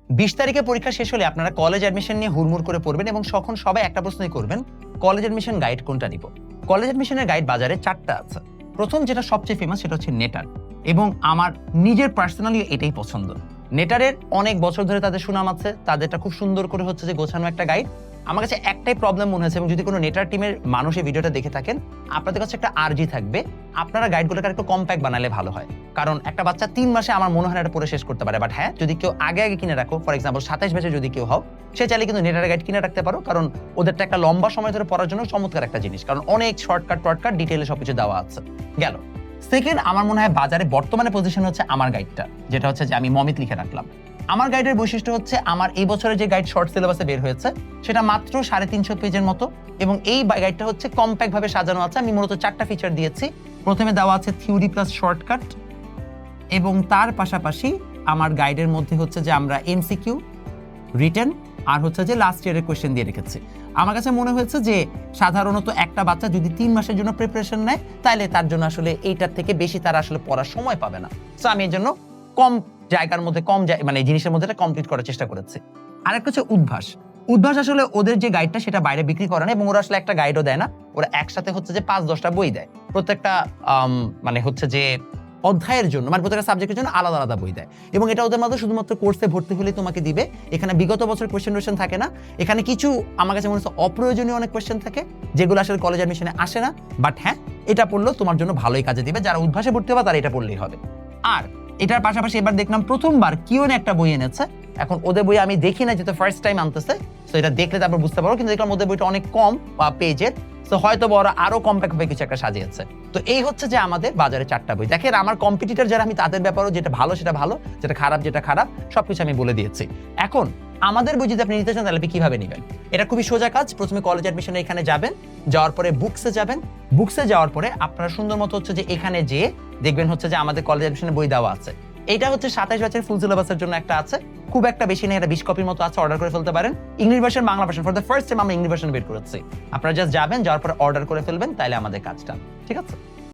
20 তারিখে পরীক্ষা শেষ হলে আপনারা কলেজ অ্যাডমিশন নিয়ে হুড়মুড় করে পড়বেন এবং তখন সবাই একটা প্রশ্নই করবেন, কলেজ অ্যাডমিশন গাইড কোনটা নিব। কলেজ অ্যাডমিশনের গাইড বাজারে 4টা আছে। প্রথম যেটা সবচেয়ে ফেমাস সেটা হচ্ছে নেটার, এবং আমার নিজের পার্সোনালি এটাই পছন্দ। নেটারের অনেক বছর ধরে তাদের সুনাম আছে, তাদেরটা খুব সুন্দর করে হচ্ছে যে গোছানো একটা গাইড। আমার কাছে একটাই প্রবলেম মনে হয়েছে, এবং যদি কোনো নেটার টিমের মানুষ এই ভিডিওটা দেখে থাকেন, আপনাদের কাছে একটা আরজি থাকবে, আপনারা গাইডগুলোকে একটু কম্প্যাক্ট বানালে ভালো হয়। কারণ একটা বাচ্চা 3 মাসে আমার মনে হয় এটা পড়ে শেষ করতে পারে। বাট হ্যাঁ, যদি কেউ আগে আগে কিনে রাখো, ফর এক্সাম্পল 27 ব্যাচে যদি কেউ হও, সে চাইলে কিন্তু নেটার গাইড কিনে রাখতে পারো, কারণ ওদেরটা একটা লম্বা সময় ধরে পড়ার জন্য চমৎকার একটা জিনিস, কারণ অনেক শর্টকাট ডিটেইলে সবকিছু দেওয়া আছে। গেল সেকেন্ড, আমার মনে হয় বাজারে বর্তমানে পজিশন হচ্ছে আমার গাইডটা, যেটা হচ্ছে যে আমি মমিত লিখে রাখলাম। আমার গাইডের বৈশিষ্ট্য হচ্ছে, আমার এই বছরের যে গাইড শর্ট সিলেবাসে বের হয়েছে সেটা মাত্র 350 পেজের মতো, এবং এই গাইডটা হচ্ছে কম্প্যাক্ট ভাবে সাজানো আছে। আমি মূলত 4টা ফিচার দিয়েছি। প্রথমে দেওয়া আছে থিওরি প্লাস শর্টকাট, এবং তার পাশাপাশি আমার গাইডের মধ্যে হচ্ছে যে আমরা এমসিকিউ, রিটেন আর হচ্ছে যে লাস্ট ইয়ারের কোয়েশ্চেন দিয়ে রেখেছি। আমার কাছে মনে হয়েছে যে সাধারণত একটা বাচ্চা যদি 3 মাসের জন্য প্রিপারেশন নেয়, তাহলে তার জন্য আসলে এইটার থেকে বেশি তারা আসলে পড়ার সময় পাবে না। সো আমি এর জন্য কম জায়গার মধ্যে মানে জিনিসের মধ্যে এটা কমপ্লিট করার চেষ্টা করেছি। আরেকটা হচ্ছে উদ্ভাস। উদ্ভাস আসলে ওদের যে গাইডটা সেটা বাইরে বিক্রি করে না, এবং ওরা আসলে একটা গাইডও দেয় না, ওরা একসাথে হচ্ছে যে 5-10টা বই দেয় প্রত্যেকটা মানে হচ্ছে যে অধ্যায়ের জন্য, মানে প্রত্যেকটা সাবজেক্টের জন্য আলাদা আলাদা বই দেয়, এবং এটা ওদের মধ্যে শুধুমাত্র কোর্সে ভর্তি হলে তোমাকে দিবে। এখানে বিগত বছর কোয়েশ্চেন থাকে না। এখানে কিছু আমার কাছে মনে হচ্ছে অপ্রয়োজনীয় অনেক কোয়েশ্চেন থাকে, যেগুলো আসলে কলেজ অ্যাডমিশনে আসে না। বাট হ্যাঁ, এটা পড়লেও তোমার জন্য ভালোই কাজে দিবে। যারা উদ্ভাসে ভর্তি হবে তারা এটা পড়লেই হবে। আর এটার পাশাপাশি এবার দেখলাম প্রথমবার কিউএন একটা বই এনেছে। এখন ওদের বই আমি দেখি না, যেহেতু ফার্স্ট টাইম আনতেছে, তো এটা দেখলে তারপর বুঝতে পারো। কিন্তু দেখলাম ওদের বইটা অনেক কম পেজের, তো হয়তো ওরা আরো কম্প্যাক্ট ভাবে কিছু একটা সাজিয়েছে। তো এই হচ্ছে যে আমাদের বাজারে 4টা বই। দেখেন, আমার কম্পিটিটর যারা, আমি তাদের ব্যাপারেও যেটা ভালো সেটা ভালো, যেটা খারাপ সবকিছু আমি বলে দিয়েছি। এখন আমাদের বই যদি আপনি নিতে চান, তাহলে আপনি কিভাবে নেবেন? এটা খুবই সোজা কাজ। প্রথমে কলেজ অ্যাডমিশনে এখানে যাবেন, যাওয়ার পরে বুকসে যাবেন। বুকসে যাওয়ার পরে আপনারা সুন্দর মতো হচ্ছে যে এখানে যেয়ে দেখবেন হচ্ছে যে আমাদের কলেজ অ্যাডমিশনের বই দেওয়া আছে। এইটা হচ্ছে 27 ব্যাচের ফুল সিলেবাসের জন্য একটা আছে, খুব একটা বেশি নেই, এটা 20 কপির মতো আছে, অর্ডার করে ফেলতে পারেন। English version, Bangla version, for the first time আমরা ইংলিশ ভার্সন বের করেছি। আপনারা জাস্ট যাবেন, যাওয়ার পরে অর্ডার করে ফেলবেন, তাইলে আমাদের কাজটা ঠিক আছে।